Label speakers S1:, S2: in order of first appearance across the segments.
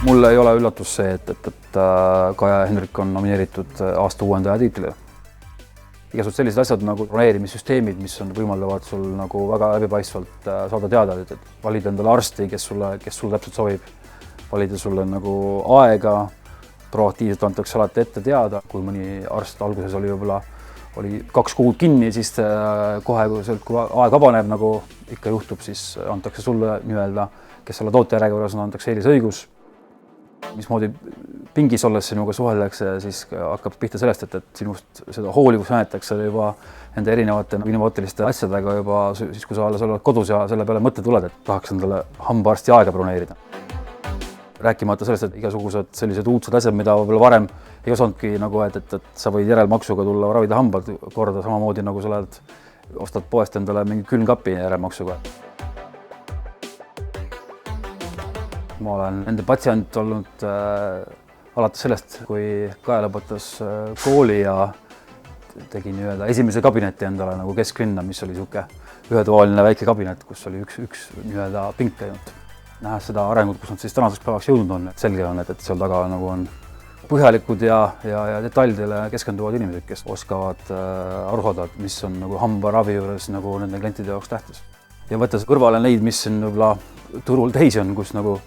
S1: Mulle ei ole üllatus see, et Kaja Henrik on nomineeritud aasta uuendaja tiitlile. Igasugused sellised asjad nagu broneerimissüsteemid, mis võimaldavad sul nagu väga läbipaistvalt saada teada, et valida endale arsti, kes sulle täpselt sobib, valida sulle nagu aega, proaktiivselt antakse alati ette teada, kui mõni arst alguses oli 2 kuud kinni, siis kohe, kui aeg vabaneb, nagu ikka juhtub, siis antakse sulle nii-öelda, kes selle tootejärjekorras on, antakse eelisõigus. Mismoodi pingis olles sinuga suheldakse, siis hakkab pihta sellest, et sinust seda hoolivust näetakse juba nende erinevate innovaatiliste asjadega juba siis, kui sa alles oled kodus ja selle peale mõtte tuled, et tahaks endale hambaarsti aega broneerida. Rääkimata sellest, et igasugused sellised uudsed asjad, mida võib-olla varem ei osanudki, nagu et sa võid järelmaksuga tulla ravida hambad korda samamoodi, nagu sa ostad poest endale mingi külmkapi järelmaksuga. Ma olen nende patsient olnud alates sellest, kui Kaja lõpetas kooli ja tegi nii-öelda esimese kabineti endale nagu kesklinna, mis oli niisugune ühetoaline väike kabinet, kus oli üks nii-öelda pink ainult. Nähes seda arengut, kus nad siis tänaseks päevaks jõudnud on, et selge on, et seal taga nagu on põhjalikud ja detailidele keskenduvad inimesed, kes oskavad aru saada, mis on nagu hambaravi juures nagu nende klientide jaoks tähtis. Ja võttes kõrvale neid, mis siin võib-olla turul teisi on, kus nagu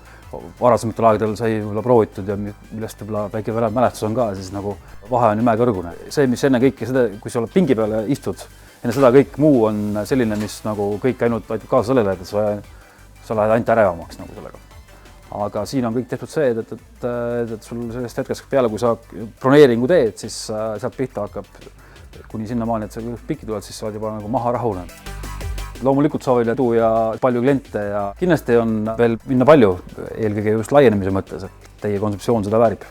S1: varasematel aegadel sai võib-olla proovitud ja millest võib-olla väike mälestus on ka, siis nagu vahe on mäekõrgune. See, mis enne kõike seda, kui sa oled pingi peale istud, enne seda kõik muu on selline, mis nagu kõik ainult aitab kaasa sellele, et sa lähed ainult ärevamaks nagu sellega. Aga siin on kõik tehtud see, et sul sellest hetkest peale, kui sa broneeringu teed, siis sealt pihta hakkab kuni sinnamaani, et sa pikki tuled, siis sa oled juba nagu maha rahunenud. Loomulikult soovile tuua palju kliente ja kindlasti on veel minna palju, eelkõige just laienemise mõttes, et teie kontseptsioon seda väärib.